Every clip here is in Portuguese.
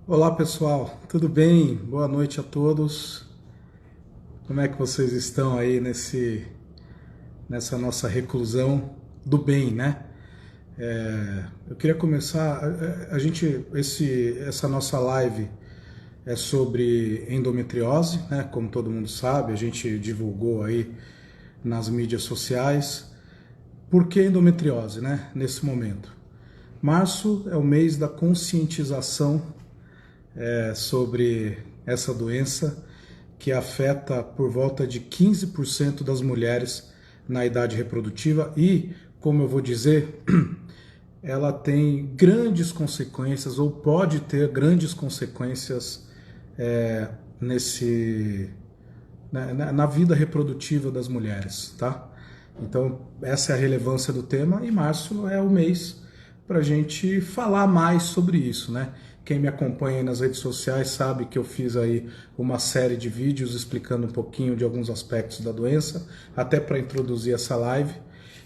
Olá pessoal, tudo bem? Boa noite a todos. Como é que vocês estão aí nessa nossa reclusão do bem, né? Eu queria começar, essa nossa live é sobre endometriose, né? Como todo mundo sabe, a gente divulgou aí nas mídias sociais. Por que endometriose, né? Nesse momento. Março é o mês da conscientização sobre essa doença que afeta por volta de 15% das mulheres na idade reprodutiva e, como eu vou dizer, ela tem grandes consequências ou pode ter grandes consequências é, nesse na vida reprodutiva das mulheres, tá? Então essa é a relevância do tema e março é o mês para a gente falar mais sobre isso, né? Quem me acompanha aí nas redes sociais sabe que eu fiz aí uma série de vídeos explicando um pouquinho de alguns aspectos da doença, até para introduzir essa live.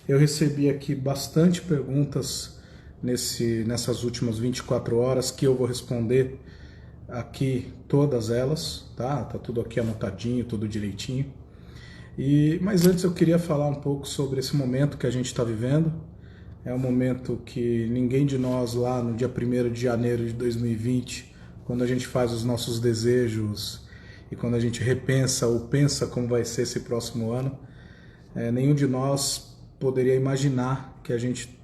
Eu recebi aqui bastante perguntas nessas últimas 24 horas que eu vou responder aqui todas elas, tá? Tá tudo aqui anotadinho, tudo direitinho. Mas antes eu queria falar um pouco sobre esse momento que a gente está vivendo. É um momento que ninguém de nós lá no dia 1º de janeiro de 2020, quando a gente faz os nossos desejos e quando a gente repensa ou pensa como vai ser esse próximo ano, nenhum de nós poderia imaginar que a gente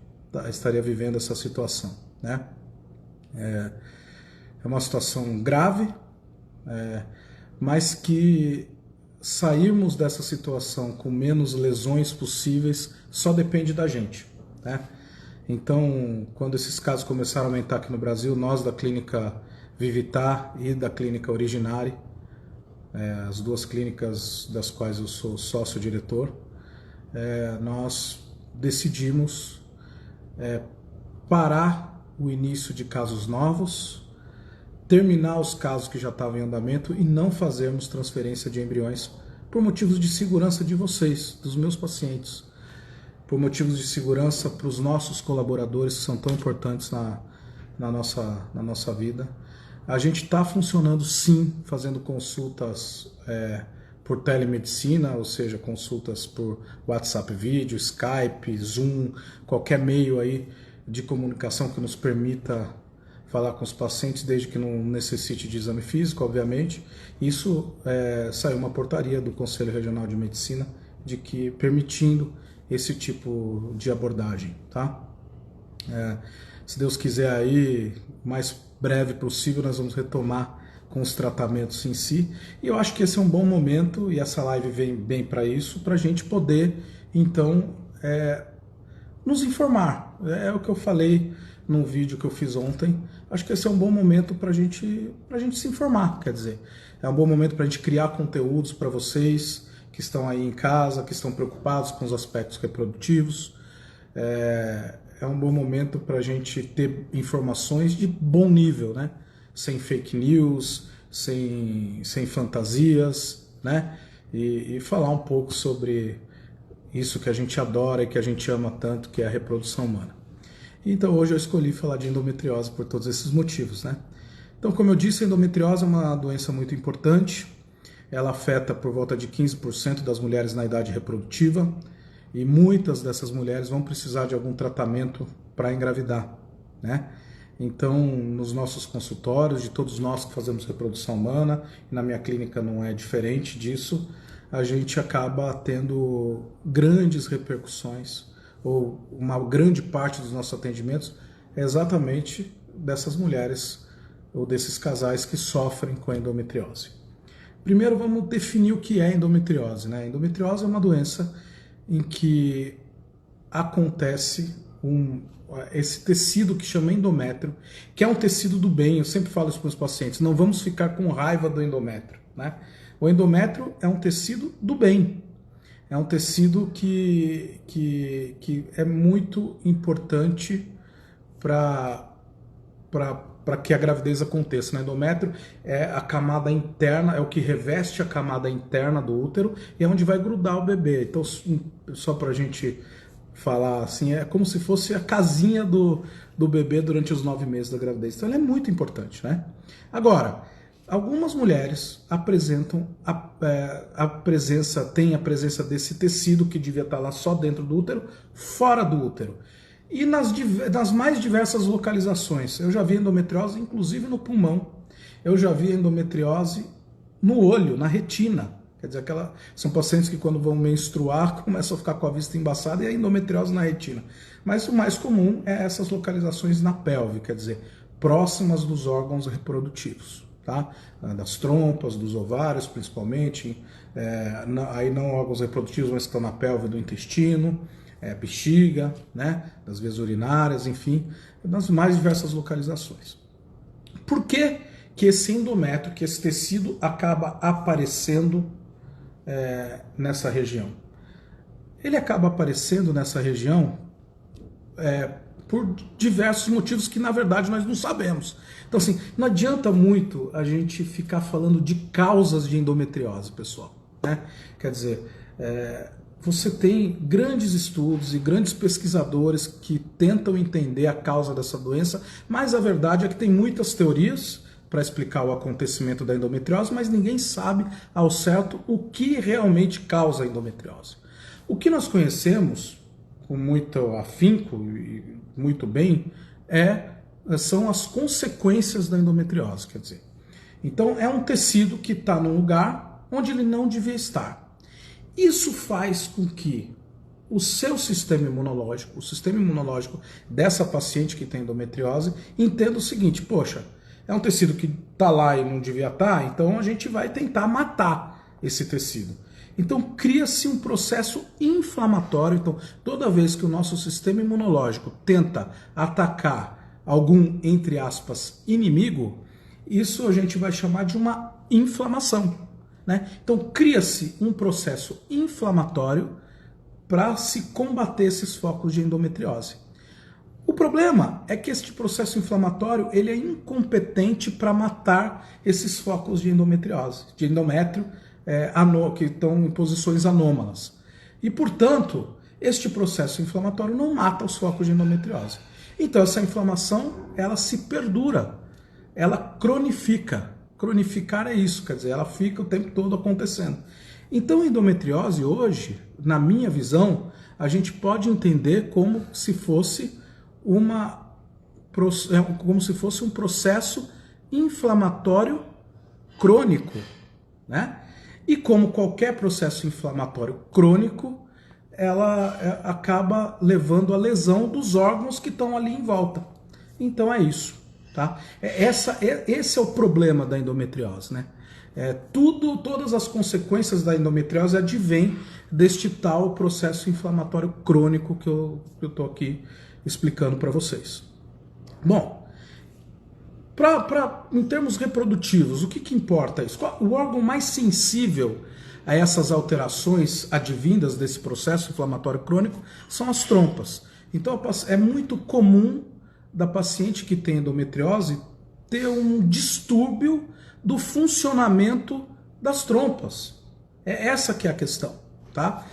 estaria vivendo essa situação, né? É uma situação grave, mas que sairmos dessa situação com menos lesões possíveis só depende da gente, né? Então, quando esses casos começaram a aumentar aqui no Brasil, nós da clínica Vivitar e da clínica Originari, as duas clínicas das quais eu sou sócio-diretor, nós decidimos parar o início de casos novos, terminar os casos que já estavam em andamento e não fazermos transferência de embriões por motivos de segurança de vocês, dos meus pacientes, por motivos de segurança para os nossos colaboradores que são tão importantes na nossa vida. A gente está funcionando sim, fazendo consultas por telemedicina, ou seja, consultas por WhatsApp vídeo, Skype, Zoom, qualquer meio aí de comunicação que nos permita falar com os pacientes, desde que não necessite de exame físico, obviamente. Isso saiu uma portaria do Conselho Regional de Medicina de que permitindo esse tipo de abordagem, tá? Se Deus quiser aí, o mais breve possível, nós vamos retomar com os tratamentos em si. E eu acho que esse é um bom momento, e essa live vem bem para isso, para a gente poder, então, nos informar. É o que eu falei num vídeo que eu fiz ontem. Acho que esse é um bom momento para a gente se informar, quer dizer. É um bom momento para a gente criar conteúdos para vocês que estão aí em casa, que estão preocupados com os aspectos reprodutivos. É um bom momento para a gente ter informações de bom nível, né? Sem fake news, sem fantasias, né? E falar um pouco sobre isso que a gente adora e que a gente ama tanto, que é a reprodução humana. Então hoje eu escolhi falar de endometriose por todos esses motivos, né? Então, como eu disse, a endometriose é uma doença muito importante. Ela afeta por volta de 15% das mulheres na idade reprodutiva e muitas dessas mulheres vão precisar de algum tratamento para engravidar, né? Então, nos nossos consultórios, de todos nós que fazemos reprodução humana, e na minha clínica não é diferente disso, a gente acaba tendo grandes repercussões, ou uma grande parte dos nossos atendimentos é exatamente dessas mulheres ou desses casais que sofrem com a endometriose. Primeiro vamos definir o que é endometriose, né? Endometriose é uma doença em que acontece esse tecido que chama endométrio, que é um tecido do bem. Eu sempre falo isso para os pacientes, não vamos ficar com raiva do endométrio, né? O endométrio é um tecido do bem, é um tecido que é muito importante para que a gravidez aconteça. O endométrio é a camada interna, é o que reveste a camada interna do útero e é onde vai grudar o bebê. Então, só para a gente falar assim, é como se fosse a casinha do bebê durante os 9 meses da gravidez. Então ela é muito importante, né? Agora, algumas mulheres apresentam tem a presença desse tecido que devia estar lá só dentro do útero, fora do útero. E nas mais diversas localizações. Eu já vi endometriose, inclusive no pulmão. Eu já vi endometriose no olho, na retina. Quer dizer, são pacientes que quando vão menstruar começam a ficar com a vista embaçada e a endometriose na retina. Mas o mais comum é essas localizações na pelve, quer dizer, próximas dos órgãos reprodutivos, tá? Das trompas, dos ovários principalmente, aí não órgãos reprodutivos, mas que estão na pelve do intestino, bexiga, né? Das vias urinárias, enfim, nas mais diversas localizações. Por que esse endométrio, que esse tecido acaba aparecendo nessa região? Ele acaba aparecendo nessa região por diversos motivos que na verdade nós não sabemos. Então assim, não adianta muito a gente ficar falando de causas de endometriose, pessoal, né? Quer dizer, você tem grandes estudos e grandes pesquisadores que tentam entender a causa dessa doença, mas a verdade é que tem muitas teorias para explicar o acontecimento da endometriose, mas ninguém sabe ao certo o que realmente causa a endometriose. O que nós conhecemos com muito afinco e muito bem são as consequências da endometriose, quer dizer. Então é um tecido que está num lugar onde ele não devia estar. Isso faz com que o seu sistema imunológico, o sistema imunológico dessa paciente que tem endometriose, entenda o seguinte: poxa, é um tecido que está lá e não devia estar, então a gente vai tentar matar esse tecido. Então cria-se um processo inflamatório. Então toda vez que o nosso sistema imunológico tenta atacar algum, entre aspas, inimigo, isso a gente vai chamar de uma inflamação, né? Então cria-se um processo inflamatório para se combater esses focos de endometriose. O problema é que este processo inflamatório ele é incompetente para matar esses focos de endometriose, de endométrio que estão em posições anômalas. E, portanto, este processo inflamatório não mata os focos de endometriose. Então, essa inflamação ela se perdura, ela cronifica. Cronificar é isso, quer dizer, ela fica o tempo todo acontecendo. Então, a endometriose hoje, na minha visão, a gente pode entender como se fosse um processo inflamatório crônico, né? E como qualquer processo inflamatório crônico, ela acaba levando à lesão dos órgãos que estão ali em volta. Então é isso, tá? Esse é o problema da endometriose, né? Todas as consequências da endometriose advêm deste tal processo inflamatório crônico que eu estou aqui explicando para vocês. Bom, em termos reprodutivos, o que importa isso? O órgão mais sensível a essas alterações advindas desse processo inflamatório crônico são as trompas. Então é muito comum da paciente que tem endometriose ter um distúrbio do funcionamento das trompas. É essa que é a questão, tá?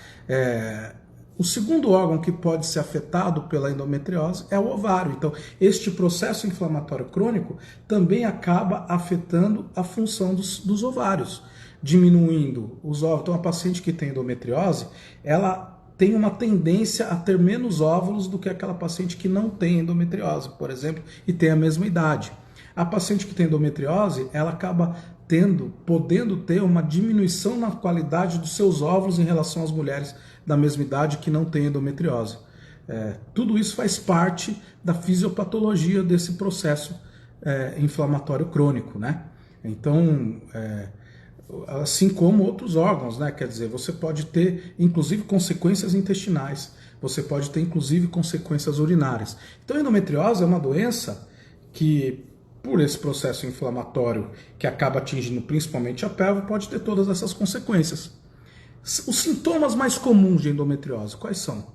O segundo órgão que pode ser afetado pela endometriose é o ovário. Então, este processo inflamatório crônico também acaba afetando a função dos ovários, diminuindo os óvulos. Então, a paciente que tem endometriose, ela tem uma tendência a ter menos óvulos do que aquela paciente que não tem endometriose, por exemplo, e tem a mesma idade. A paciente que tem endometriose, ela acaba podendo ter uma diminuição na qualidade dos seus óvulos em relação às mulheres da mesma idade que não têm endometriose. Tudo isso faz parte da fisiopatologia desse processo inflamatório crônico, né? Então, assim como outros órgãos, né? Quer dizer, você pode ter, inclusive, consequências intestinais, você pode ter, inclusive, consequências urinárias. Então, a endometriose é uma doença que, por esse processo inflamatório que acaba atingindo principalmente a pelve, pode ter todas essas consequências. Os sintomas mais comuns de endometriose, quais são?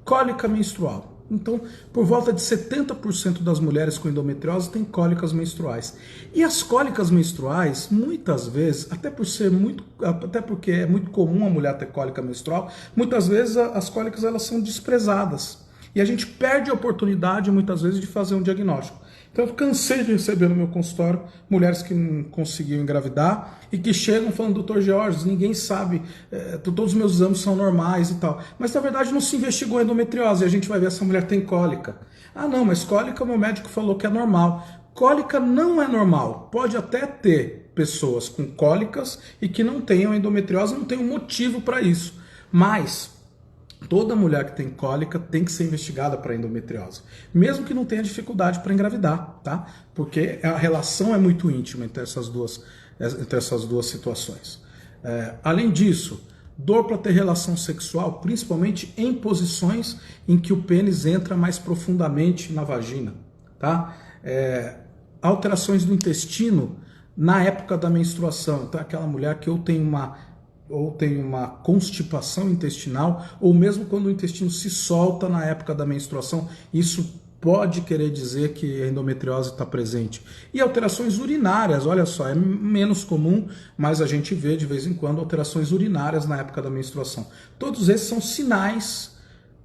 Cólica menstrual. Então, por volta de 70% das mulheres com endometriose têm cólicas menstruais. E as cólicas menstruais, muitas vezes, até porque é muito comum a mulher ter cólica menstrual, muitas vezes as cólicas elas são desprezadas. E a gente perde a oportunidade, muitas vezes, de fazer um diagnóstico. Então eu cansei de receber no meu consultório mulheres que não conseguiam engravidar e que chegam falando, doutor Georges, ninguém sabe, todos os meus exames são normais e tal. Mas na verdade não se investigou a endometriose, e a gente vai ver se essa mulher tem cólica. Ah não, mas cólica o meu médico falou que é normal. Cólica não é normal, pode até ter pessoas com cólicas e que não tenham endometriose, não tem um motivo para isso. Mas toda mulher que tem cólica tem que ser investigada para endometriose, mesmo que não tenha dificuldade para engravidar, tá? Porque a relação é muito íntima entre essas duas situações. Além disso, dor para ter relação sexual, principalmente em posições em que o pênis entra mais profundamente na vagina, tá? Alterações do intestino na época da menstruação, então aquela mulher que ou tem uma constipação intestinal, ou mesmo quando o intestino se solta na época da menstruação, isso pode querer dizer que a endometriose está presente. E alterações urinárias, olha só, é menos comum, mas a gente vê de vez em quando alterações urinárias na época da menstruação. Todos esses são sinais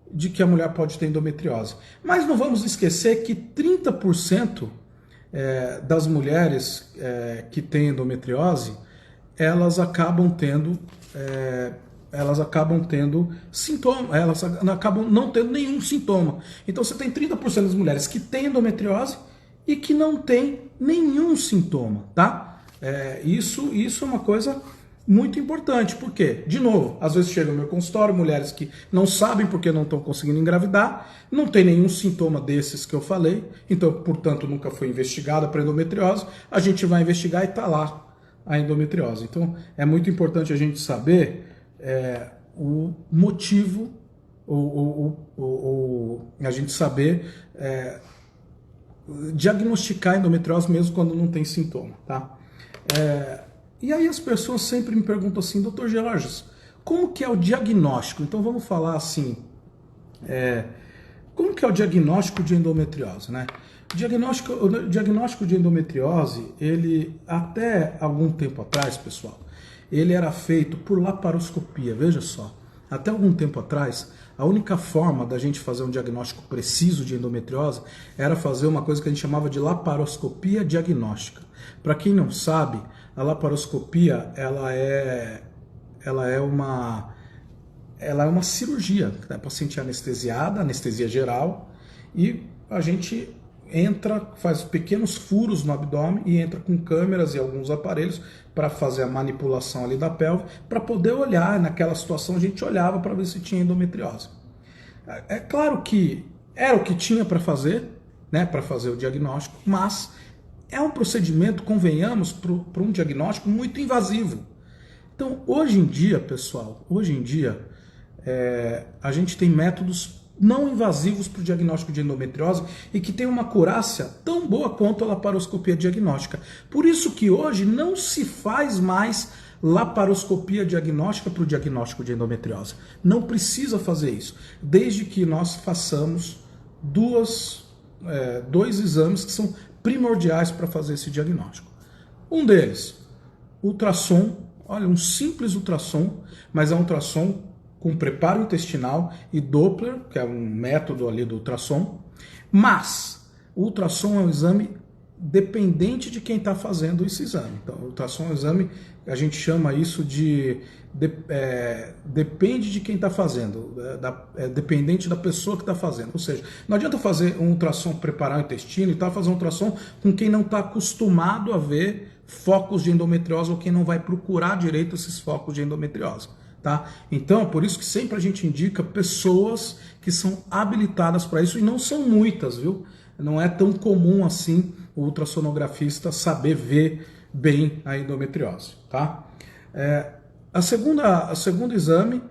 de que a mulher pode ter endometriose. Mas não vamos esquecer que 30% das mulheres que têm endometriose, elas acabam tendo sintomas, elas acabam não tendo nenhum sintoma. Então você tem 30% das mulheres que têm endometriose e que não tem nenhum sintoma, tá? Isso é uma coisa muito importante, porque, de novo, às vezes chega no meu consultório mulheres que não sabem porque não estão conseguindo engravidar, não tem nenhum sintoma desses que eu falei, então, portanto, nunca foi investigada para endometriose, a gente vai investigar e está lá a endometriose. Então, é muito importante a gente saber o motivo, a gente saber diagnosticar a endometriose mesmo quando não tem sintoma, tá? E aí as pessoas sempre me perguntam assim, doutor Georges, como que é o diagnóstico? Então vamos falar assim, como que é o diagnóstico de endometriose, né? O diagnóstico de endometriose, ele até algum tempo atrás, pessoal, ele era feito por laparoscopia, veja só. Até algum tempo atrás, a única forma da gente fazer um diagnóstico preciso de endometriose era fazer uma coisa que a gente chamava de laparoscopia diagnóstica. Para quem não sabe, a laparoscopia ela é uma cirurgia, a paciente é anestesiada, anestesia geral, e a gente faz pequenos furos no abdômen e entra com câmeras e alguns aparelhos para fazer a manipulação ali da pelve, para poder olhar, naquela situação a gente olhava para ver se tinha endometriose. É claro que era o que tinha para fazer, né, para fazer o diagnóstico, mas é um procedimento, convenhamos, para um diagnóstico muito invasivo. Então, hoje em dia, pessoal, a gente tem métodos não invasivos para o diagnóstico de endometriose e que tem uma acurácia tão boa quanto a laparoscopia diagnóstica. Por isso que hoje não se faz mais laparoscopia diagnóstica para o diagnóstico de endometriose. Não precisa fazer isso, desde que nós façamos dois exames que são primordiais para fazer esse diagnóstico. Um deles, ultrassom, olha, um simples ultrassom, mas é um ultrassom com preparo intestinal e Doppler, que é um método ali do ultrassom, mas o ultrassom é um exame dependente de quem está fazendo esse exame. Então, o ultrassom é um exame, a gente chama isso depende de quem está fazendo, dependente da pessoa que está fazendo. Ou seja, não adianta fazer um ultrassom, preparar o intestino e tal, fazer um ultrassom com quem não está acostumado a ver focos de endometriose ou quem não vai procurar direito esses focos de endometriose. Tá? Então, por isso que sempre a gente indica pessoas que são habilitadas para isso, e não são muitas, viu? Não é tão comum assim o ultrassonografista saber ver bem a endometriose, tá? O segundo exame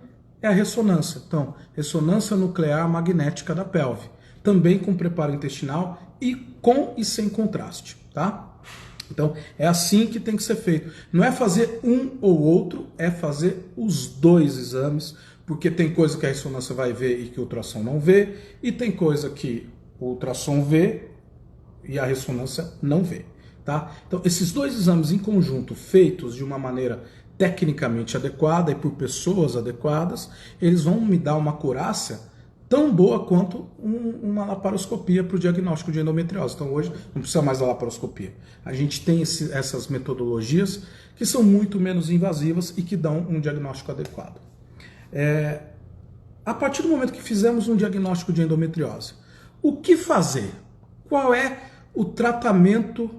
é a ressonância. Então, ressonância nuclear magnética da pelve, também com preparo intestinal e com e sem contraste, tá? Então, é assim que tem que ser feito. Não é fazer um ou outro, é fazer os dois exames, porque tem coisa que a ressonância vai ver e que o ultrassom não vê, e tem coisa que o ultrassom vê e a ressonância não vê, tá? Então, esses dois exames em conjunto, feitos de uma maneira tecnicamente adequada e por pessoas adequadas, eles vão me dar uma acurácia tão boa quanto uma laparoscopia para o diagnóstico de endometriose. Então, hoje não precisa mais da laparoscopia. A gente tem essas metodologias que são muito menos invasivas e que dão um diagnóstico adequado. A partir do momento que fizemos um diagnóstico de endometriose, o que fazer? Qual é o tratamento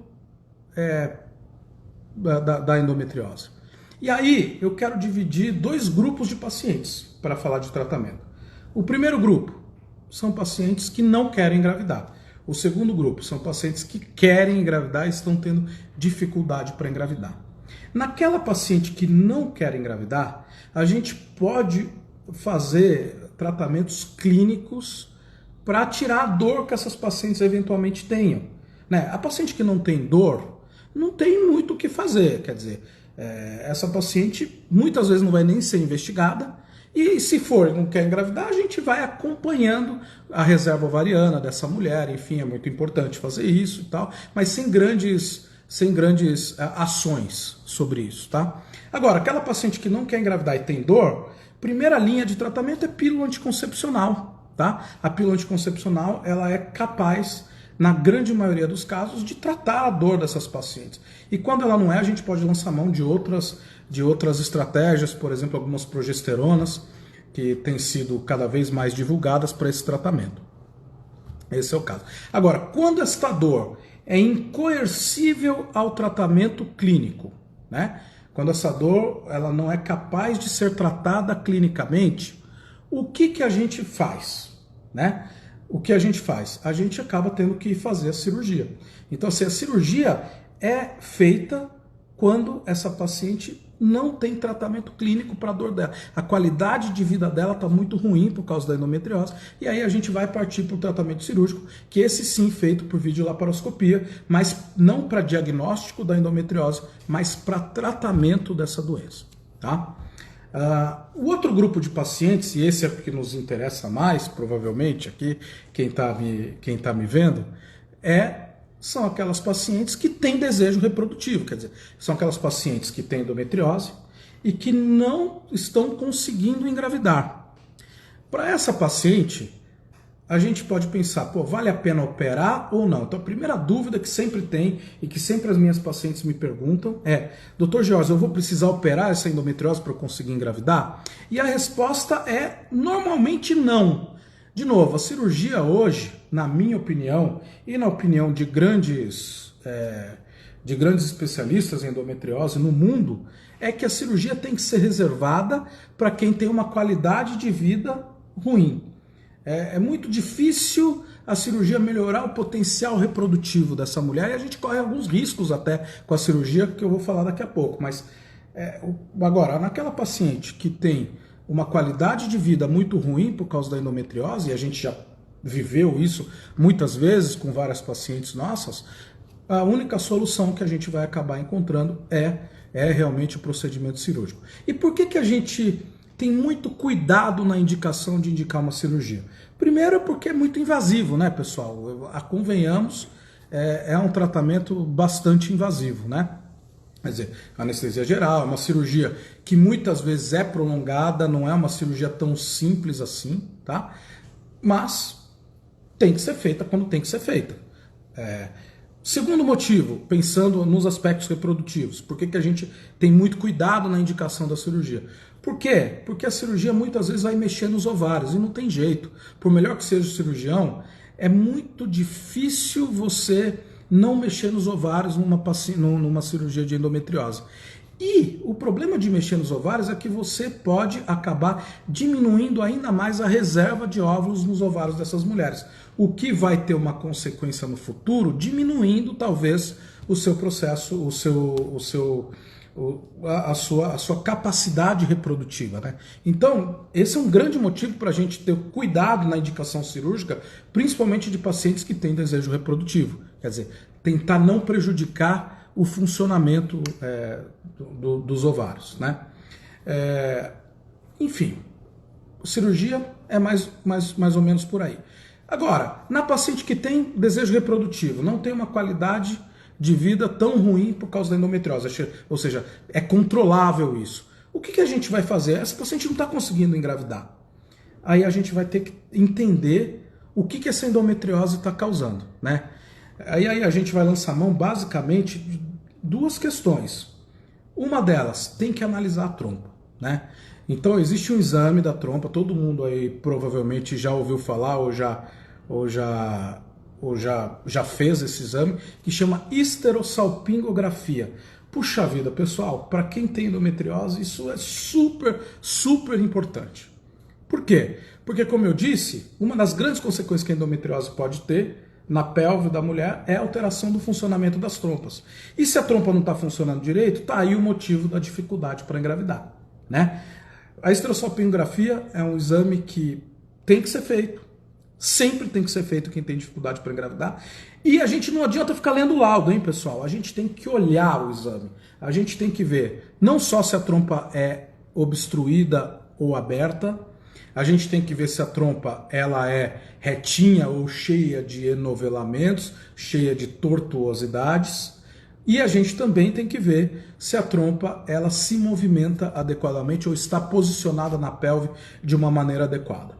da endometriose? E aí eu quero dividir dois grupos de pacientes para falar de tratamento. O primeiro grupo são pacientes que não querem engravidar. O segundo grupo são pacientes que querem engravidar e estão tendo dificuldade para engravidar. Naquela paciente que não quer engravidar, a gente pode fazer tratamentos clínicos para tirar a dor que essas pacientes eventualmente tenham. A paciente que não tem dor, não tem muito o que fazer. Quer dizer, essa paciente muitas vezes não vai nem ser investigada, e se for não quer engravidar, a gente vai acompanhando a reserva ovariana dessa mulher. Enfim, é muito importante fazer isso e tal, mas sem grandes ações sobre isso, tá? Agora, aquela paciente que não quer engravidar e tem dor, primeira linha de tratamento é pílula anticoncepcional, tá? A pílula anticoncepcional, ela é capaz, na grande maioria dos casos, de tratar a dor dessas pacientes. E quando ela não é, a gente pode lançar mão de outras estratégias, por exemplo, algumas progesteronas, que têm sido cada vez mais divulgadas para esse tratamento. Esse é o caso. Agora, quando esta dor é incoercível ao tratamento clínico, né? Quando essa dor ela não é capaz de ser tratada clinicamente, o que a gente faz, né? O que a gente faz? A gente acaba tendo que fazer a cirurgia. Então, assim, a cirurgia é feita quando essa paciente não tem tratamento clínico para a dor dela. A qualidade de vida dela está muito ruim por causa da endometriose, e aí a gente vai partir para o tratamento cirúrgico, que esse sim feito por videolaparoscopia, mas não para diagnóstico da endometriose, mas para tratamento dessa doença, tá? O outro grupo de pacientes, e esse é o que nos interessa mais, provavelmente, aqui, quem tá me vendo, são aquelas pacientes que têm desejo reprodutivo, quer dizer, são aquelas pacientes que têm endometriose e que não estão conseguindo engravidar. Para essa paciente, a gente pode pensar, vale a pena operar ou não? Então, a primeira dúvida que sempre tem e que sempre as minhas pacientes me perguntam é: Dr. Jorge, eu vou precisar operar essa endometriose para eu conseguir engravidar? E a resposta é normalmente não. De novo, a cirurgia hoje, na minha opinião, e na opinião de grandes especialistas em endometriose no mundo, é que a cirurgia tem que ser reservada para quem tem uma qualidade de vida ruim. É muito difícil a cirurgia melhorar o potencial reprodutivo dessa mulher, e a gente corre alguns riscos até com a cirurgia, que eu vou falar daqui a pouco. Mas agora, naquela paciente que tem uma qualidade de vida muito ruim por causa da endometriose, e a gente já viveu isso muitas vezes com várias pacientes nossas, a única solução que a gente vai acabar encontrando é realmente o procedimento cirúrgico. E por que a gente tem muito cuidado na indicação de indicar uma cirurgia? Primeiro, porque é muito invasivo, né, pessoal? Convenhamos, é um tratamento bastante invasivo, né? Quer dizer, anestesia geral, é uma cirurgia que muitas vezes é prolongada, não é uma cirurgia tão simples assim, tá? Mas tem que ser feita quando tem que ser feita. Segundo motivo, pensando nos aspectos reprodutivos, por que a gente tem muito cuidado na indicação da cirurgia? Por quê? Porque a cirurgia muitas vezes vai mexer nos ovários e não tem jeito. Por melhor que seja o cirurgião, é muito difícil você não mexer nos ovários numa cirurgia de endometriose. E o problema de mexer nos ovários é que você pode acabar diminuindo ainda mais a reserva de óvulos nos ovários dessas mulheres, o que vai ter uma consequência no futuro, diminuindo talvez o seu processo, a sua capacidade reprodutiva, né? Então, esse é um grande motivo para a gente ter cuidado na indicação cirúrgica, principalmente de pacientes que têm desejo reprodutivo. Quer dizer, tentar não prejudicar o funcionamento dos ovários, né? Enfim, cirurgia é mais ou menos por aí. Agora, na paciente que tem desejo reprodutivo, não tem uma qualidade de vida tão ruim por causa da endometriose, ou seja, é controlável isso. O que a gente vai fazer? Essa paciente não está conseguindo engravidar. Aí a gente vai ter que entender o que essa endometriose está causando, né? Aí a gente vai lançar mão basicamente de duas questões. Uma delas, tem que analisar a trompa, né? Então existe um exame da trompa, todo mundo aí provavelmente já ouviu falar ou já fez esse exame, que chama histerossalpingografia. Puxa vida, pessoal, para quem tem endometriose, isso é super importante. Por quê? Porque, como eu disse, uma das grandes consequências que a endometriose pode ter na pelve da mulher é a alteração do funcionamento das trompas. E se a trompa não está funcionando direito, está aí o motivo da dificuldade para engravidar, né? A histerossalpingografia é um exame que tem que ser feito, sempre tem que ser feito quem tem dificuldade para engravidar. E a gente não adianta ficar lendo laudo, hein, pessoal? A gente tem que olhar o exame. A gente tem que ver não só se a trompa é obstruída ou aberta, a gente tem que ver se a trompa ela é retinha ou cheia de enovelamentos, cheia de tortuosidades. E a gente também tem que ver se a trompa ela se movimenta adequadamente ou está posicionada na pelve de uma maneira adequada.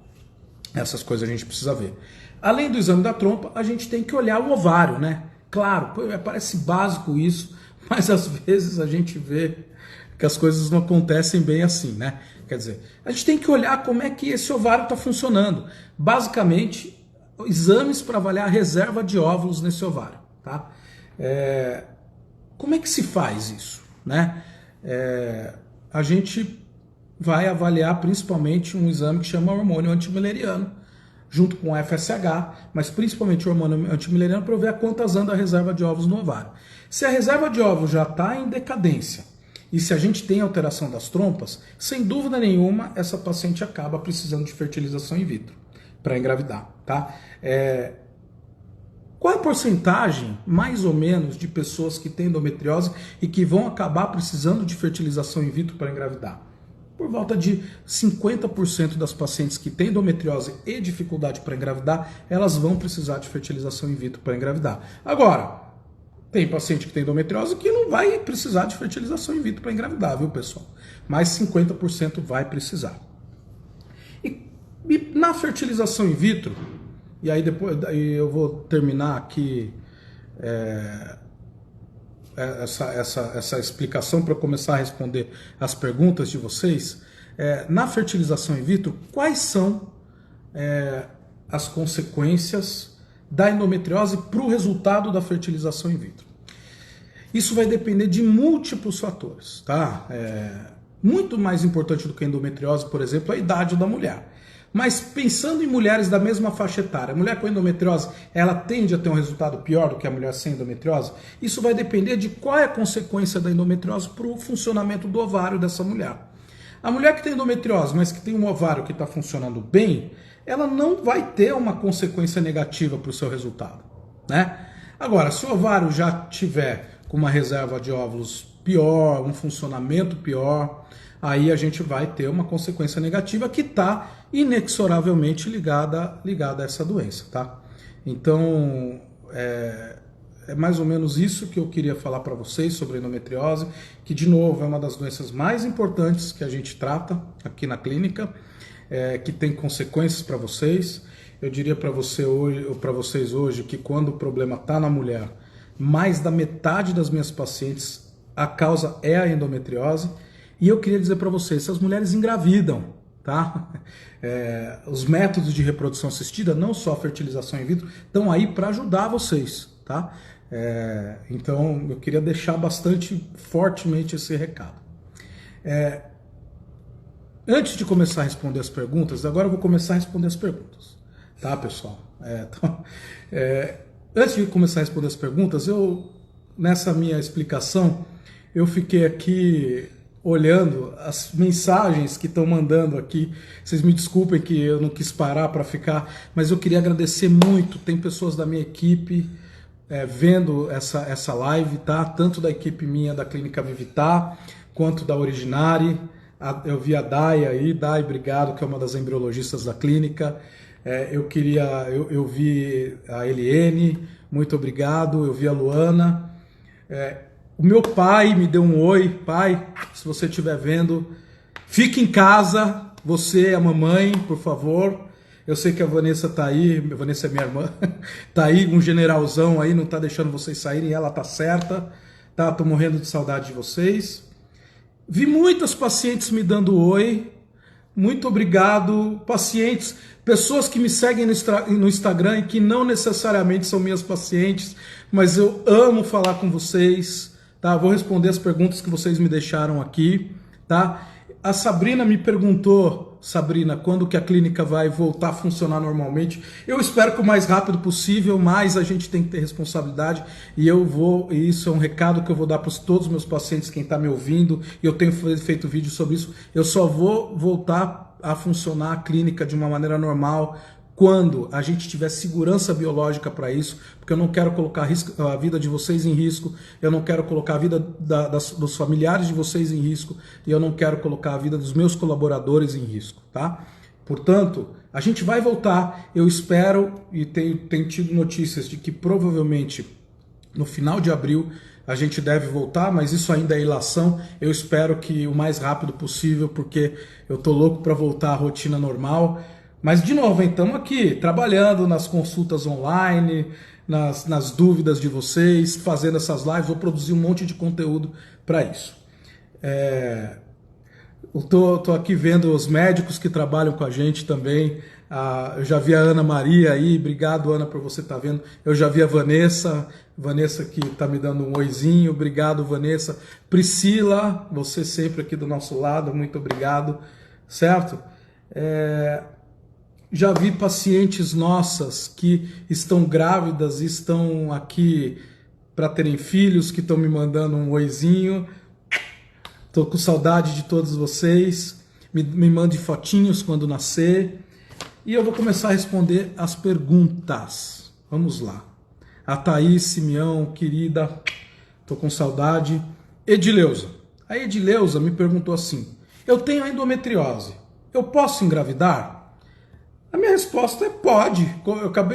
Essas coisas a gente precisa ver. Além do exame da trompa, a gente tem que olhar o ovário, né? Claro, parece básico isso, mas às vezes a gente vê que as coisas não acontecem bem assim, né? Quer dizer, a gente tem que olhar como é que esse ovário está funcionando. Basicamente, exames para avaliar a reserva de óvulos nesse ovário, tá? Como é que se faz isso, né? A gente vai avaliar principalmente um exame que chama hormônio antimileriano, junto com o FSH, mas principalmente o hormônio antimileriano para ver quantas anda a reserva de óvulos no ovário. Se a reserva de óvulos já está em decadência e se a gente tem alteração das trompas, sem dúvida nenhuma essa paciente acaba precisando de fertilização in vitro para engravidar, tá? Qual é a porcentagem, mais ou menos, de pessoas que têm endometriose e que vão acabar precisando de fertilização in vitro para engravidar? Por volta de 50% das pacientes que têm endometriose e dificuldade para engravidar, elas vão precisar de fertilização in vitro para engravidar. Agora, tem paciente que tem endometriose que não vai precisar de fertilização in vitro para engravidar, viu, pessoal? Mas 50% vai precisar. E na fertilização in vitro, e aí depois eu vou terminar aqui essa explicação para começar a responder as perguntas de vocês. Na fertilização in vitro, quais são as consequências da endometriose para o resultado da fertilização in vitro? Isso vai depender de múltiplos fatores, tá? Muito mais importante do que a endometriose, por exemplo, é a idade da mulher. Mas pensando em mulheres da mesma faixa etária, a mulher com endometriose, ela tende a ter um resultado pior do que a mulher sem endometriose? Isso vai depender de qual é a consequência da endometriose para o funcionamento do ovário dessa mulher. A mulher que tem endometriose, mas que tem um ovário que está funcionando bem, ela não vai ter uma consequência negativa para o seu resultado, né? Agora, se o ovário já tiver com uma reserva de óvulos pior, um funcionamento pior, aí a gente vai ter uma consequência negativa que está inexoravelmente ligada a essa doença, tá? Então, é mais ou menos isso que eu queria falar para vocês sobre a endometriose, que, de novo, é uma das doenças mais importantes que a gente trata aqui na clínica, que tem consequências para vocês. Eu diria para vocês hoje que quando o problema está na mulher, mais da metade das minhas pacientes, a causa é a endometriose. E eu queria dizer para vocês, essas mulheres engravidam, tá? Os métodos de reprodução assistida, não só a fertilização in vitro, estão aí para ajudar vocês, tá? Então, eu queria deixar bastante fortemente esse recado. Antes de começar a responder as perguntas, agora eu vou começar a responder as perguntas, tá, pessoal? Antes de começar a responder as perguntas, nessa minha explicação, eu fiquei aqui olhando as mensagens que estão mandando aqui. Vocês me desculpem que eu não quis parar para ficar, mas eu queria agradecer muito. Tem pessoas da minha equipe vendo essa live, tá? Tanto da equipe minha da Clínica Vivitar, quanto da Originari. Eu vi a Dai aí, Dai, obrigado, que é uma das embriologistas da clínica. Eu vi a Eliene, muito obrigado. Eu vi a Luana. O meu pai me deu um oi. Pai, se você estiver vendo, fique em casa, você e a mamãe, por favor. Eu sei que a Vanessa tá aí, a Vanessa é minha irmã, tá aí, um generalzão aí, não tá deixando vocês saírem, ela tá certa, tá? Tô morrendo de saudade de vocês. Vi muitas pacientes me dando oi, muito obrigado. Pacientes, pessoas que me seguem no Instagram e que não necessariamente são minhas pacientes, mas eu amo falar com vocês, tá? Vou responder as perguntas que vocês me deixaram aqui, tá? A Sabrina me perguntou, Sabrina, quando que a clínica vai voltar a funcionar normalmente? Eu espero que o mais rápido possível, mas a gente tem que ter responsabilidade e isso é um recado que eu vou dar para todos os meus pacientes, quem está me ouvindo, e eu tenho feito vídeo sobre isso. Eu só vou voltar a funcionar a clínica de uma maneira normal quando a gente tiver segurança biológica para isso, porque eu não quero colocar a vida de vocês em risco, eu não quero colocar a vida dos familiares de vocês em risco, e eu não quero colocar a vida dos meus colaboradores em risco, tá? Portanto, a gente vai voltar, eu espero, e tenho tido notícias de que provavelmente no final de abril a gente deve voltar, mas isso ainda é ilação. Eu espero que o mais rápido possível, porque eu tô louco para voltar à rotina normal. Mas, de novo, estamos aqui trabalhando nas consultas online, nas dúvidas de vocês, fazendo essas lives. Vou produzir um monte de conteúdo para isso. Tô aqui vendo os médicos que trabalham com a gente também. Eu já vi a Ana Maria aí, obrigado, Ana, por você estar vendo. Eu já vi a Vanessa que está me dando um oizinho, obrigado, Vanessa. Priscila, você sempre aqui do nosso lado, muito obrigado, certo? Já vi pacientes nossas que estão grávidas e estão aqui para terem filhos, que estão me mandando um oizinho. Estou com saudade de todos vocês. Me mandem fotinhos quando nascer. E eu vou começar a responder as perguntas. Vamos lá. A Thaís Simeão, querida, estou com saudade. Edileuza. A Edileuza me perguntou assim: eu tenho endometriose, eu posso engravidar? A minha resposta é pode.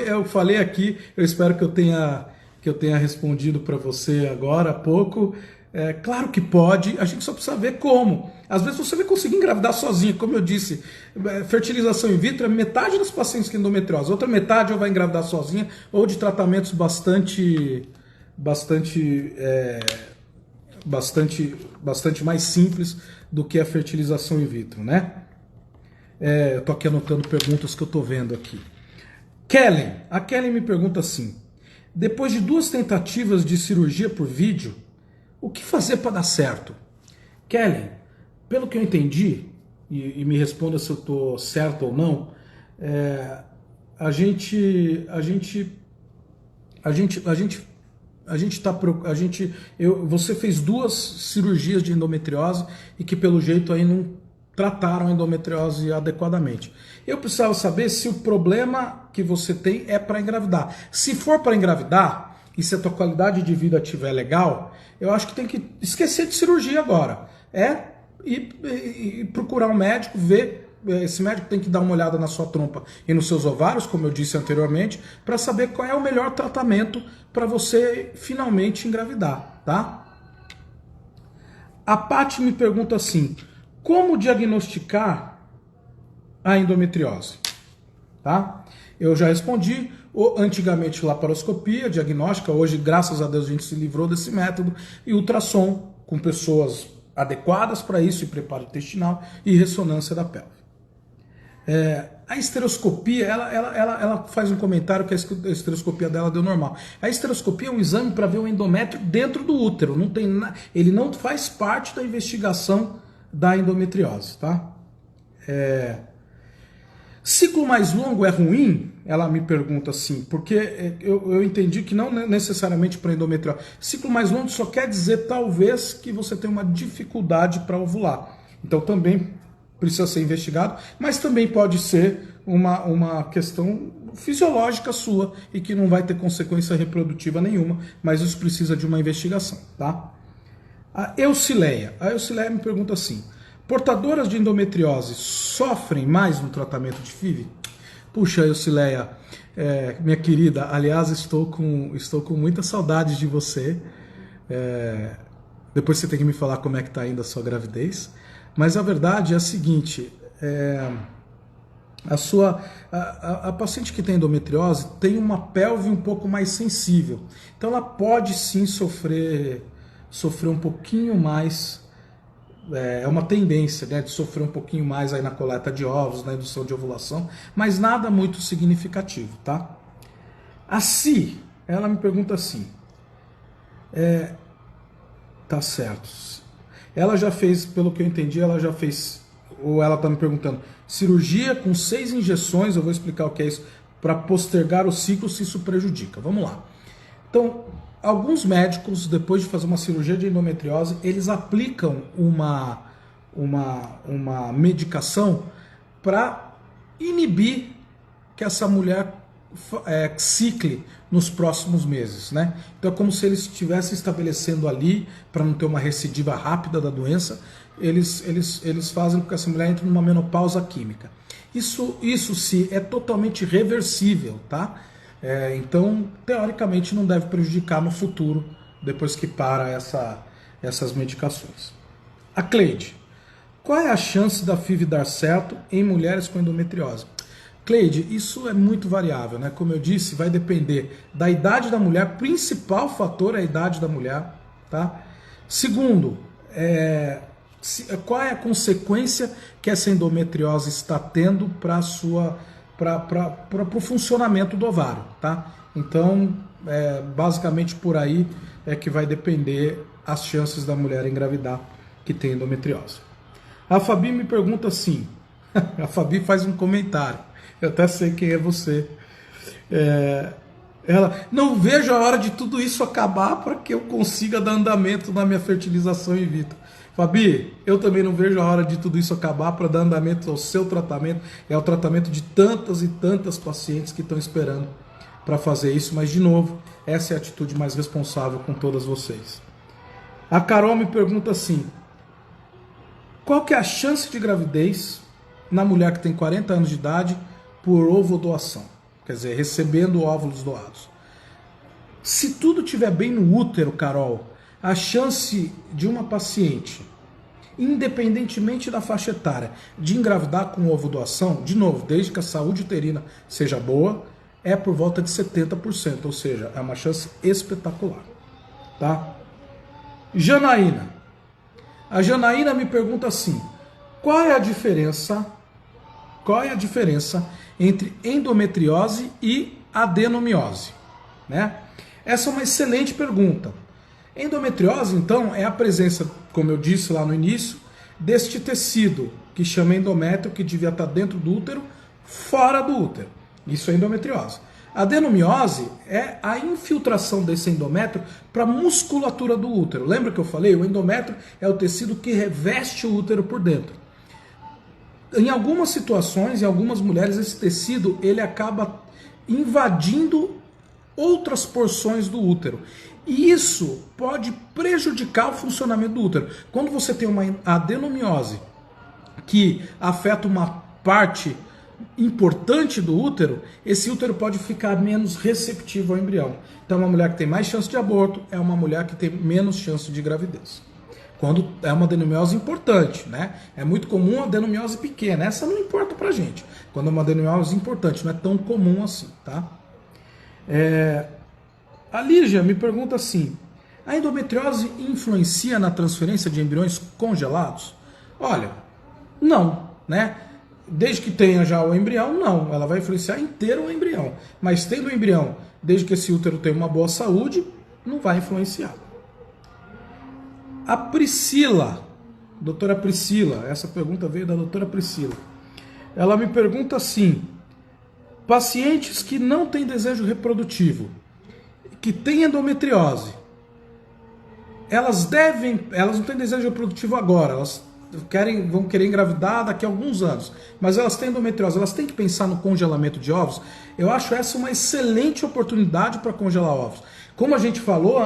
Eu falei aqui, eu espero que eu tenha respondido para você agora há pouco. Claro que pode, a gente só precisa ver como. Às vezes você vai conseguir engravidar sozinho, como eu disse, fertilização in vitro é metade dos pacientes que têm endometriose, outra metade ou vai engravidar sozinha ou de tratamentos bastante mais simples do que a fertilização in vitro, né? Eu tô aqui anotando perguntas que eu tô vendo aqui. A Kellen me pergunta assim: depois de 2 tentativas de cirurgia por vídeo, o que fazer para dar certo? Kellen, pelo que eu entendi, e me responda se eu tô certo ou não, você fez 2 cirurgias de endometriose e que pelo jeito aí não trataram a endometriose adequadamente. Eu precisava saber se o problema que você tem é para engravidar. Se for para engravidar, e se a tua qualidade de vida estiver legal, eu acho que tem que esquecer de cirurgia agora. E procurar um médico, ver. Esse médico tem que dar uma olhada na sua trompa e nos seus ovários, como eu disse anteriormente, para saber qual é o melhor tratamento para você finalmente engravidar, tá? A Paty me pergunta assim: como diagnosticar a endometriose? Tá? Eu já respondi. Antigamente laparoscopia diagnóstica, hoje graças a Deus a gente se livrou desse método, e ultrassom com pessoas adequadas para isso, e preparo intestinal e ressonância da pelve. A esteroscopia, ela faz um comentário que a esteroscopia dela deu normal. A esteroscopia é um exame para ver o endométrio dentro do útero, ele não faz parte da investigação da endometriose, tá? Ciclo mais longo é ruim? Ela me pergunta assim, porque eu entendi que não necessariamente para endometriose. Ciclo mais longo só quer dizer talvez que você tem uma dificuldade para ovular. Então também precisa ser investigado, mas também pode ser uma questão fisiológica sua e que não vai ter consequência reprodutiva nenhuma, mas isso precisa de uma investigação, tá? A Eucileia me pergunta assim: Portadoras de endometriose sofrem mais no tratamento de FIV? Puxa, Eucileia, minha querida, aliás, estou com muita saudade de você. Depois você tem que me falar como é que está ainda a sua gravidez. Mas a verdade é a seguinte, a paciente que tem endometriose tem uma pelve um pouco mais sensível. Então ela pode sim sofrer um pouquinho mais, é uma tendência, né, de sofrer um pouquinho mais aí na coleta de ovos, na indução de ovulação, mas nada muito significativo, tá? A Si, ela me pergunta assim, tá certo, ela já fez, pelo que eu entendi, ela já fez, ou ela tá me perguntando, cirurgia com 6 injeções, eu vou explicar o que é isso, para postergar o ciclo se isso prejudica. Vamos lá. Então, alguns médicos, depois de fazer uma cirurgia de endometriose, eles aplicam uma medicação para inibir que essa mulher cicle nos próximos meses, né? Então é como se eles estivessem estabelecendo ali, para não ter uma recidiva rápida da doença, eles fazem com que essa mulher entre numa menopausa química. Isso sim é totalmente reversível, tá? Então, teoricamente, não deve prejudicar no futuro, depois que para essas medicações. A Cleide, qual é a chance da FIV dar certo em mulheres com endometriose? Cleide, isso é muito variável, né? Como eu disse, vai depender da idade da mulher, principal fator é a idade da mulher, tá? Segundo, qual é a consequência que essa endometriose está tendo para o funcionamento do ovário, tá? Então, basicamente por aí é que vai depender as chances da mulher engravidar que tem endometriose. A Fabi me pergunta assim, a Fabi faz um comentário, eu até sei quem é você. Ela, não vejo a hora de tudo isso acabar para que eu consiga dar andamento na minha fertilização in vitro. Fabi, eu também não vejo a hora de tudo isso acabar para dar andamento ao seu tratamento e ao tratamento de tantas e tantas pacientes que estão esperando para fazer isso, mas de novo, essa é a atitude mais responsável com todas vocês. A Carol me pergunta assim, qual que é a chance de gravidez na mulher que tem 40 anos de idade por ovodoação? Quer dizer, recebendo óvulos doados. Se tudo estiver bem no útero, Carol, a chance de uma paciente, independentemente da faixa etária, de engravidar com ovodoação, de novo, desde que a saúde uterina seja boa, é por volta de 70%, ou seja, é uma chance espetacular. Tá? Janaína. A Janaína me pergunta assim, qual é a diferença entre endometriose e adenomiose, né? Essa é uma excelente pergunta. Endometriose, então, é a presença, como eu disse lá no início, deste tecido que chama endométrio, que devia estar dentro do útero, fora do útero. Isso é endometriose. A adenomiose é a infiltração desse endométrio para a musculatura do útero. Lembra que eu falei? O endométrio é o tecido que reveste o útero por dentro. Em algumas situações, em algumas mulheres, esse tecido ele acaba invadindo outras porções do útero. E isso pode prejudicar o funcionamento do útero. Quando você tem uma adenomiose que afeta uma parte importante do útero, esse útero pode ficar menos receptivo ao embrião. Então, uma mulher que tem mais chance de aborto é uma mulher que tem menos chance de gravidez. Quando é uma adenomiose importante, né? É muito comum a adenomiose pequena, essa não importa pra gente. Quando é uma adenomiose importante, não é tão comum assim, tá? A Lígia me pergunta assim, a endometriose influencia na transferência de embriões congelados? Olha, não, né? Desde que tenha já o embrião, não. Ela vai influenciar inteiro o embrião. Mas tendo o embrião, desde que esse útero tenha uma boa saúde, não vai influenciar. A Priscila, doutora Priscila, essa pergunta veio da doutora Priscila. Ela me pergunta assim, pacientes que não têm desejo reprodutivo, que têm endometriose, elas não têm desejo reprodutivo agora, elas vão querer engravidar daqui a alguns anos, mas elas têm endometriose, elas têm que pensar no congelamento de ovos. Eu acho essa uma excelente oportunidade para congelar ovos. Como a gente falou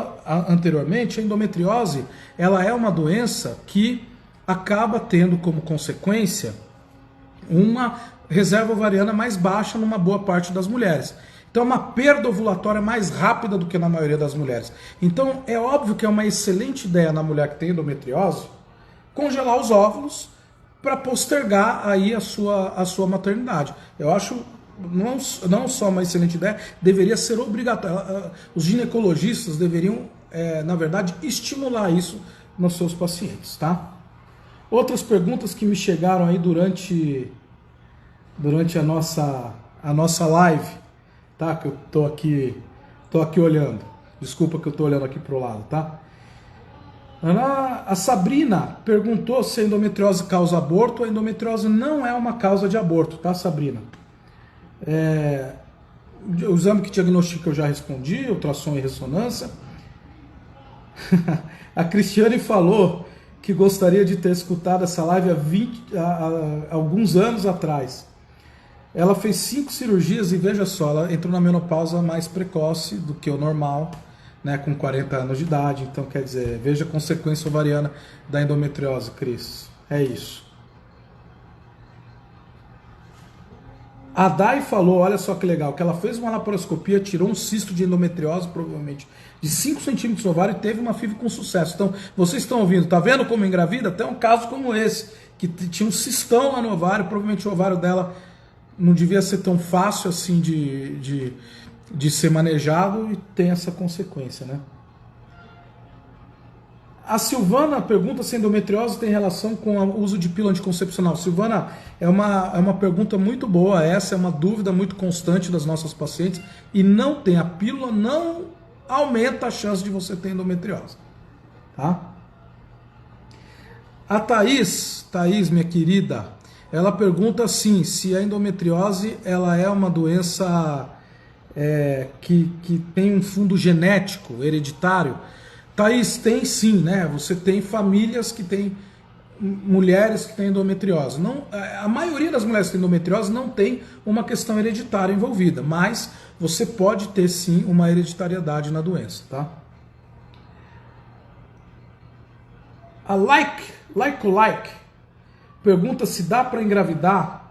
anteriormente, a endometriose ela é uma doença que acaba tendo como consequência uma reserva ovariana mais baixa numa boa parte das mulheres. Então, uma perda ovulatória mais rápida do que na maioria das mulheres. Então, é óbvio que é uma excelente ideia na mulher que tem endometriose congelar os óvulos para postergar aí a sua maternidade. Eu acho não só uma excelente ideia, deveria ser obrigatório. Os ginecologistas deveriam, na verdade, estimular isso nos seus pacientes, tá? Outras perguntas que me chegaram aí durante a nossa live, tá? Que eu tô aqui olhando. Desculpa que eu tô olhando aqui pro lado, tá? A Sabrina perguntou se a endometriose causa aborto. A endometriose não é uma causa de aborto, tá, Sabrina? O exame que diagnostica eu já respondi, ultrassom e ressonância. A Cristiane falou que gostaria de ter escutado essa live há alguns anos atrás. Ela fez 5 cirurgias e veja só, ela entrou na menopausa mais precoce do que o normal, né, com 40 anos de idade. Então, quer dizer, veja a consequência ovariana da endometriose, Cris. É isso. A Dai falou, olha só que legal, que ela fez uma laparoscopia, tirou um cisto de endometriose, provavelmente de 5 centímetros no ovário, e teve uma FIV com sucesso. Então, vocês estão ouvindo, tá vendo como engravida? Até um caso como esse, que tinha um cistão lá no ovário, provavelmente o ovário dela não devia ser tão fácil assim de ser manejado e tem essa consequência, né? A Silvana pergunta se a endometriose tem relação com o uso de pílula anticoncepcional. Silvana, é uma pergunta muito boa, essa é uma dúvida muito constante das nossas pacientes, e não tem, a pílula não aumenta a chance de você ter endometriose, tá? A Thaís, minha querida, ela pergunta assim, se a endometriose ela é uma doença que tem um fundo genético, hereditário. Thaís, tem sim, né? Você tem famílias que têm mulheres que têm endometriose. Não, a maioria das mulheres que têm endometriose não tem uma questão hereditária envolvida, mas você pode ter sim uma hereditariedade na doença, tá? A Like pergunta se dá para engravidar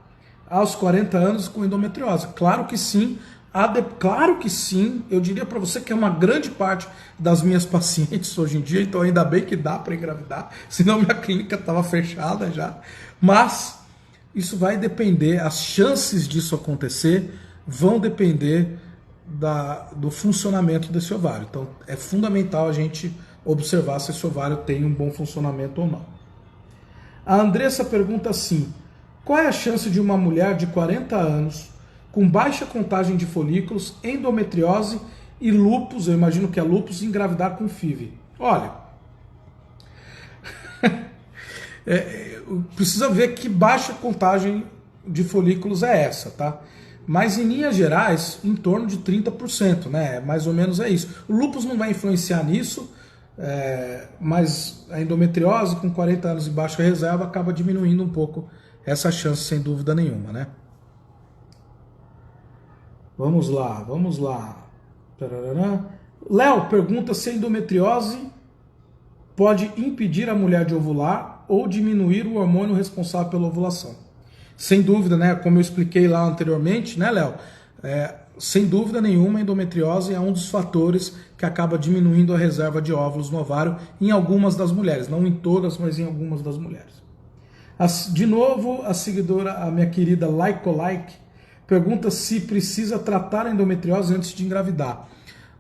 aos 40 anos com endometriose. Claro que sim. Claro que sim, eu diria para você que é uma grande parte das minhas pacientes hoje em dia, então ainda bem que dá para engravidar, senão minha clínica estava fechada já. Mas isso vai depender, as chances disso acontecer vão depender do funcionamento desse ovário. Então é fundamental a gente observar se esse ovário tem um bom funcionamento ou não. A Andressa pergunta assim, qual é a chance de uma mulher de 40 anos com baixa contagem de folículos, endometriose e lúpus, eu imagino que é lúpus, engravidar com FIV? Olha, precisa ver que baixa contagem de folículos é essa, tá? Mas em linhas gerais, em torno de 30%, né? Mais ou menos é isso. O lúpus não vai influenciar nisso, mas a endometriose com 40 anos de baixa reserva acaba diminuindo um pouco essa chance, sem dúvida nenhuma, né? Vamos lá. Léo pergunta se a endometriose pode impedir a mulher de ovular ou diminuir o hormônio responsável pela ovulação. Sem dúvida, né? Como eu expliquei lá anteriormente, né, Léo? Sem dúvida nenhuma, a endometriose é um dos fatores que acaba diminuindo a reserva de óvulos no ovário em algumas das mulheres. Não em todas, mas em algumas das mulheres. De novo, a seguidora, a minha querida Like, pergunta se precisa tratar a endometriose antes de engravidar.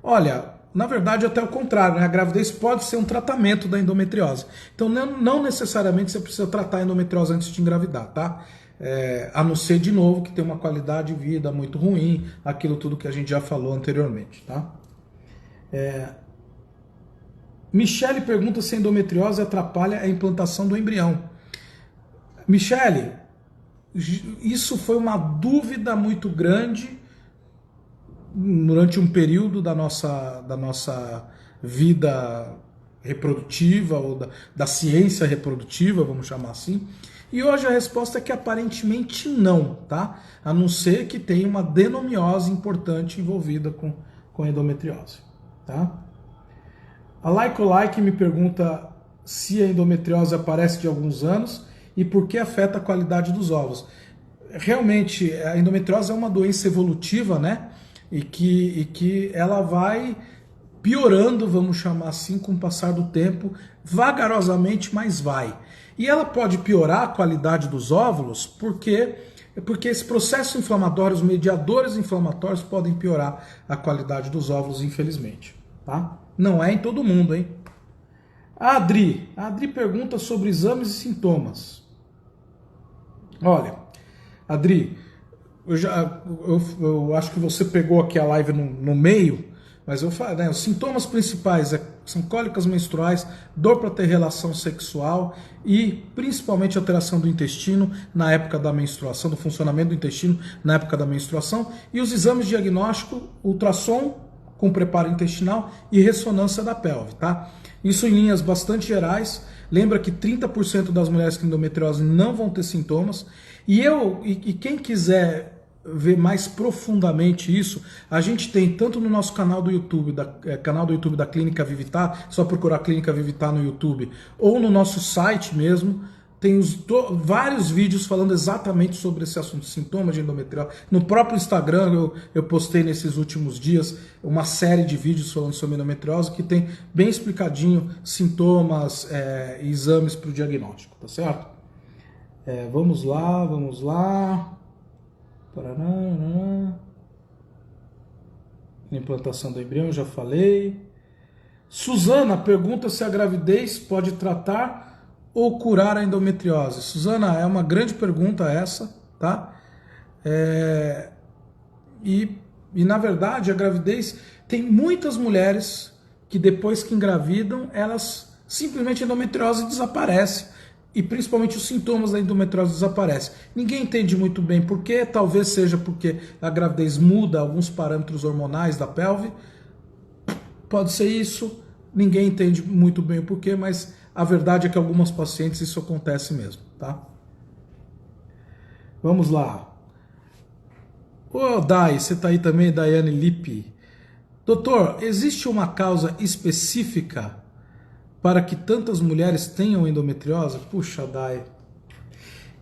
Olha, na verdade até o contrário, né? A gravidez pode ser um tratamento da endometriose. Então não necessariamente você precisa tratar a endometriose antes de engravidar, tá? A não ser, de novo, que tem uma qualidade de vida muito ruim, aquilo tudo que a gente já falou anteriormente, tá? Michele pergunta se a endometriose atrapalha a implantação do embrião. Michele, isso foi uma dúvida muito grande durante um período da nossa vida reprodutiva, ou da ciência reprodutiva, vamos chamar assim. E hoje a resposta é que aparentemente não, tá? A não ser que tenha uma adenomiose importante envolvida com endometriose, tá? A Like me pergunta se a endometriose aparece de alguns anos e por que afeta a qualidade dos ovos. Realmente, a endometriose é uma doença evolutiva, né? E que ela vai piorando, vamos chamar assim, com o passar do tempo, vagarosamente, mas vai. E ela pode piorar a qualidade dos óvulos porque esse processo inflamatório, os mediadores inflamatórios podem piorar a qualidade dos óvulos, infelizmente. Tá? Não é em todo mundo, hein? A Adri pergunta sobre exames e sintomas. Olha, Adri, eu acho que você pegou aqui a live no meio, mas eu falo, né, os sintomas principais são cólicas menstruais, dor para ter relação sexual e principalmente alteração do intestino na época da menstruação, do funcionamento do intestino na época da menstruação, e os exames de diagnóstico, ultrassom com preparo intestinal e ressonância da pelve, tá? Isso em linhas bastante gerais. Lembra que 30% das mulheres com endometriose não vão ter sintomas. E quem quiser ver mais profundamente isso, a gente tem tanto no nosso canal do YouTube, canal do YouTube da Clínica Vivitar, só procurar Clínica Vivitar no YouTube, ou no nosso site mesmo, tem vários vídeos falando exatamente sobre esse assunto, sintomas de endometriose. No próprio Instagram eu postei nesses últimos dias uma série de vídeos falando sobre endometriose que tem bem explicadinho sintomas e exames para o diagnóstico, tá certo? Vamos lá. Paraná. Implantação do embrião, já falei. Suzana pergunta se a gravidez pode tratar ou curar a endometriose. Suzana, é uma grande pergunta essa, tá? E na verdade a gravidez, tem muitas mulheres que depois que engravidam, elas simplesmente a endometriose desaparece. E principalmente os sintomas da endometriose desaparecem. Ninguém entende muito bem por quê, talvez seja porque a gravidez muda alguns parâmetros hormonais da pelve. Pode ser isso, ninguém entende muito bem o porquê, mas a verdade é que algumas pacientes isso acontece mesmo, tá? Vamos lá. Ô Dai, você tá aí também, Daiane Lippe. Doutor, existe uma causa específica para que tantas mulheres tenham endometriose? Puxa, Dai,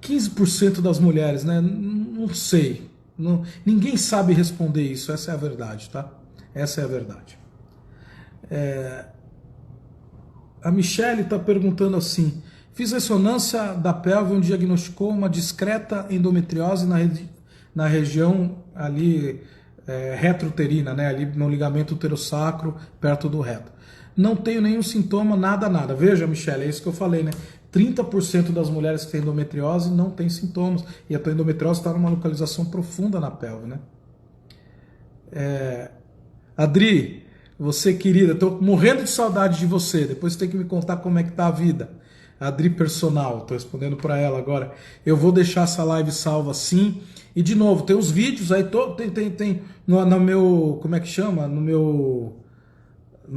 15% das mulheres, né? Não sei. Ninguém sabe responder isso, essa é a verdade, tá? Essa é a verdade. A Michele está perguntando assim: fiz ressonância da pelve onde diagnosticou uma discreta endometriose na região ali retrouterina, né? Ali no ligamento uterossacro, perto do reto. Não tenho nenhum sintoma, nada. Veja, Michele, é isso que eu falei, né? 30% das mulheres que têm endometriose não têm sintomas. E a tua endometriose está numa localização profunda na pelve, né? Adri, você querida, estou morrendo de saudade de você. Depois você tem que me contar como é que tá a vida. Adri Personal, estou respondendo para ela agora. Eu vou deixar essa live salva sim. E de novo, tem os vídeos aí, tem no meu, como é que chama? No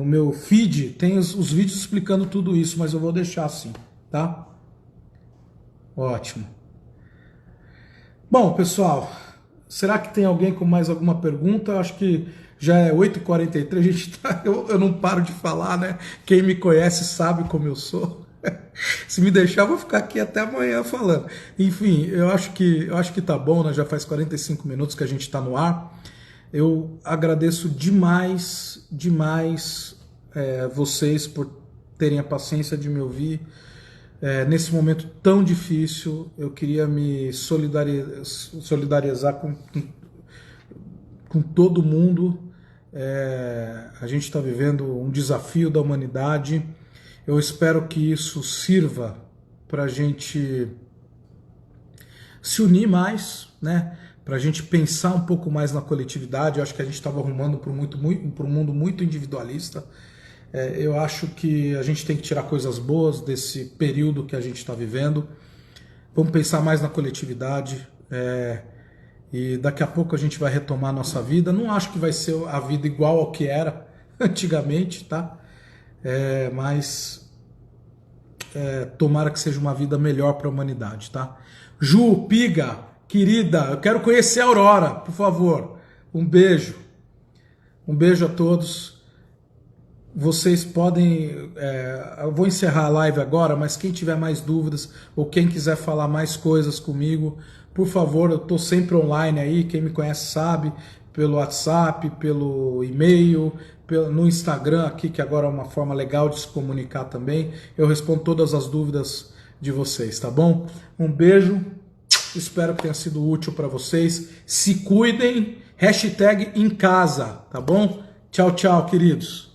meu feed tem os vídeos explicando tudo isso, mas eu vou deixar assim, tá? Ótimo. Bom, pessoal, será que tem alguém com mais alguma pergunta? Acho que já é 8h43, eu não paro de falar, né? Quem me conhece sabe como eu sou. Se me deixar, eu vou ficar aqui até amanhã falando. Enfim, eu acho que tá bom, né? Já faz 45 minutos que a gente está no ar. Eu agradeço demais vocês por terem a paciência de me ouvir. Nesse momento tão difícil, eu queria me solidarizar com todo mundo. A gente está vivendo um desafio da humanidade. Eu espero que isso sirva para a gente se unir mais, né? Para a gente pensar um pouco mais na coletividade. Eu acho que a gente estava arrumando para um mundo muito individualista. Eu acho que a gente tem que tirar coisas boas desse período que a gente está vivendo. Vamos pensar mais na coletividade. E daqui a pouco a gente vai retomar a nossa vida. Não acho que vai ser a vida igual ao que era antigamente, tá? Mas tomara que seja uma vida melhor para a humanidade, tá? Ju, Piga, querida, eu quero conhecer a Aurora, por favor. Um beijo. Um beijo a todos. vocês podem... eu vou encerrar a live agora, mas quem tiver mais dúvidas ou quem quiser falar mais coisas comigo, por favor, eu estou sempre online aí, quem me conhece sabe, pelo WhatsApp, pelo e-mail, no Instagram aqui, que agora é uma forma legal de se comunicar também. Eu respondo todas as dúvidas de vocês, tá bom? Um beijo, espero que tenha sido útil para vocês. Se cuidem, hashtag em casa, tá bom? Tchau, tchau, queridos.